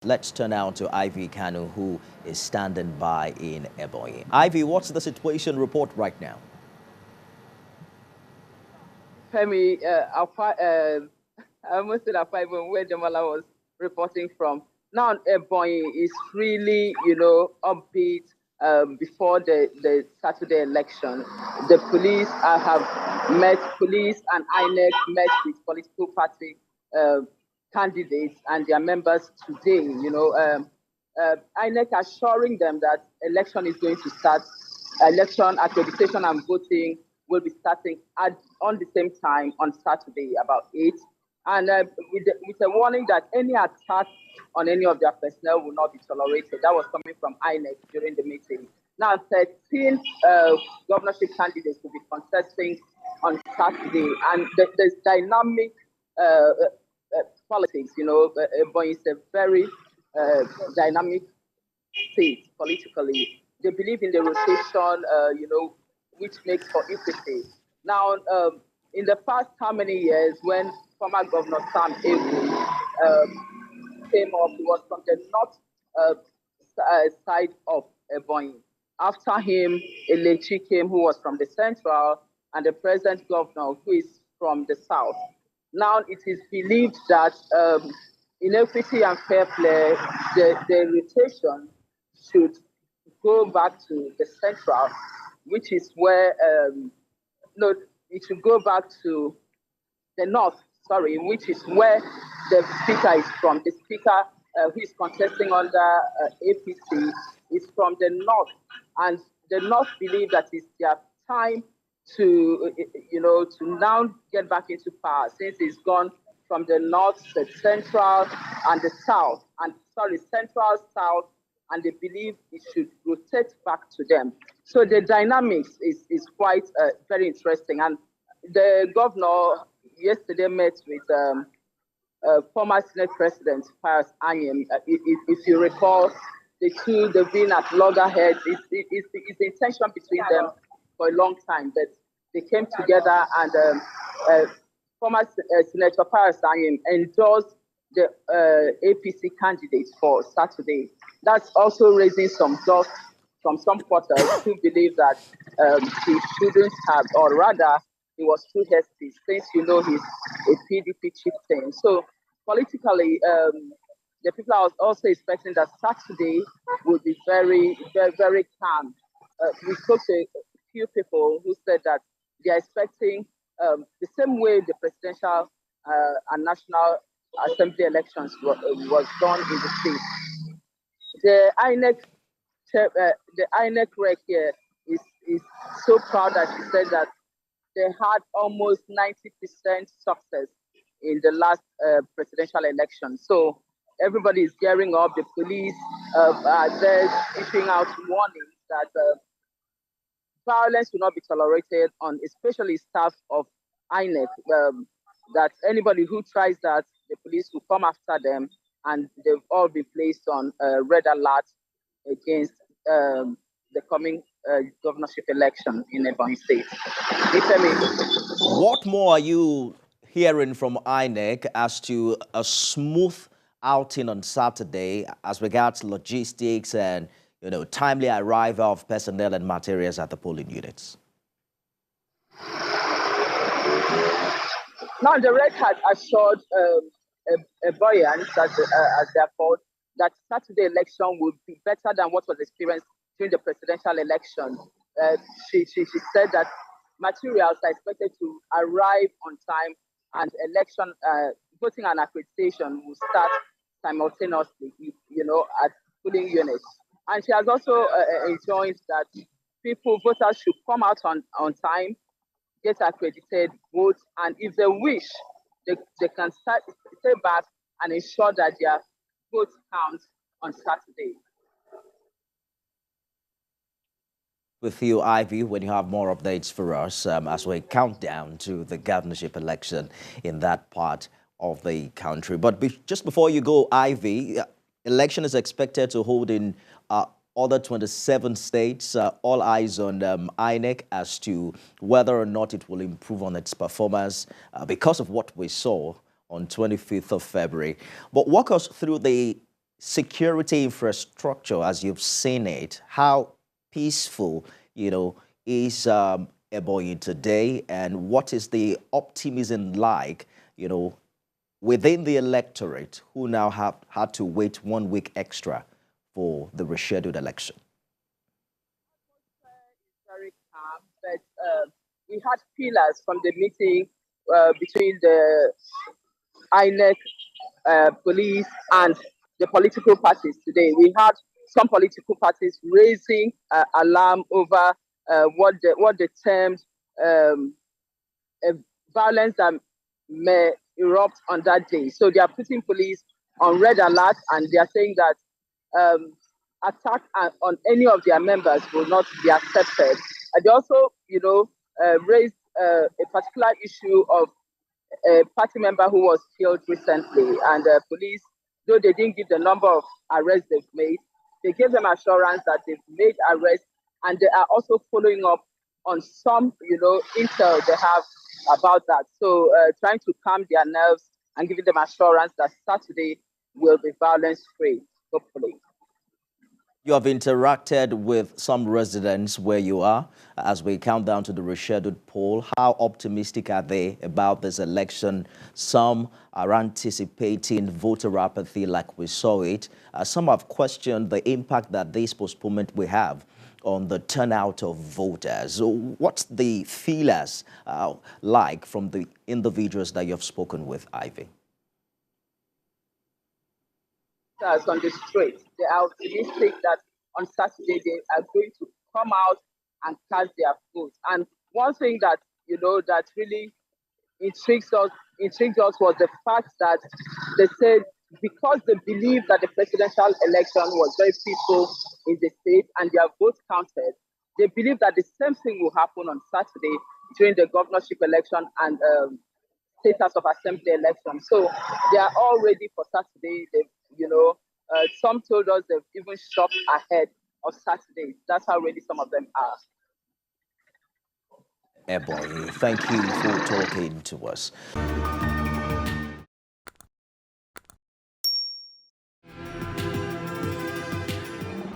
Let's turn now to Ivy Kanu, who is standing by in Ebonyi. Ivy, what's the situation report right now? Femi, I almost said at 5 where Jamala was reporting from. Now, Ebonyi is really, upbeat before the Saturday election. The police police and INEC met with political party uh, candidates and their members today, INEC assuring them that election is going to start, election accreditation and voting will be starting on the same time on Saturday, about 8. And with a warning that any attack on any of their personnel will not be tolerated. That was coming from INEC during the meeting. Now, 13 governorship candidates will be contesting on Saturday, and there's dynamic politics. But it's a very dynamic state politically. They believe in the rotation, which makes for equity. Now, in the past how many years, when former Governor Sam Ewu came up, he was from the north side of Ebonyi. After him, Elechi came, who was from the central, and the present governor, who is from the south. Now, it is believed that in equity and fair play, the rotation should go back to the central, which is where, no, it should go back to the north, sorry, which is where the speaker is from. The speaker who is contesting under APC is from the north, and the north believe that it's their time to, to now get back into power since it's gone from the north, the central, and the south, and sorry, central, south, and they believe it should rotate back to them. So the dynamics is quite very interesting. And the governor yesterday met with former Senate President Pius Anyim. If you recall, the two, they've been at loggerheads. It's the intention between them for a long time, but they came together and former Senator Pius Anyim endorsed the APC candidates for Saturday. That's also raising some dust from some quarters who believe that he shouldn't have, or rather, he was too hasty since he's a PDP chieftain. So politically, the people are also expecting that Saturday will be very, very, very calm. We spoke to a few people who said that they are expecting the same way the presidential and national assembly elections was done in the state. The INEC rec here is so proud that she said that they had almost 90% success in the last presidential election. So everybody is gearing up. The police are there issuing out warnings that violence will not be tolerated on especially staff of INEC. That anybody who tries that, the police will come after them, and they've all been placed on red alert against the coming governorship election in Ebonyi State. What more are you hearing from INEC as to a smooth outing on Saturday as regards logistics and timely arrival of personnel and materials at the polling units? Now, the Red had assured Ebonyi, as they are called, that Saturday election would be better than what was experienced during the presidential election. She said that materials are expected to arrive on time, and election voting and accreditation will start simultaneously, at polling units. And she has also enjoined that voters should come out on time, get accredited, vote, and if they wish, they can stay back and ensure that their vote counts on Saturday. With you, Ivy, when you have more updates for us as we count down to the governorship election in that part of the country. But just before you go, Ivy, election is expected to hold in other 27 states. All eyes on INEC as to whether or not it will improve on its performance because of what we saw on 25th of February. But walk us through the security infrastructure as you've seen it, how peaceful, is Ebonyi today, and what is the optimism like, within the electorate who now have had to wait 1 week extra for the rescheduled election? Very calm, but we had pillars from the meeting between the INEC, police, and the political parties today. We had some political parties raising alarm over what they termed um, a violence that may erupt on that day. So they are putting police on red alert, and they are saying that attack on any of their members will not be accepted. And they also, raised a particular issue of a party member who was killed recently, and police, though they didn't give the number of arrests they've made, they gave them assurance that they've made arrests, and they are also following up on some, intel they have about that. So trying to calm their nerves and giving them assurance that Saturday will be violence free, hopefully. You have interacted with some residents where you are as we count down to the rescheduled poll. How optimistic are they about this election? Some are anticipating voter apathy like we saw it. Some have questioned the impact that this postponement will have on the turnout of voters. So what's the feelers like from the individuals that you've spoken with, Ivy? On the street. They are optimistic that on Saturday they are going to come out and cast their votes. And one thing that that really intrigued us was the fact that they said because they believe that the presidential election was very peaceful in the state and their votes counted, they believe that the same thing will happen on Saturday during the governorship election and state house of assembly election. So they are all ready for Saturday. Some told us they've even shopped ahead of Saturday. That's how ready some of them are. Ebonyi, thank you for talking to us.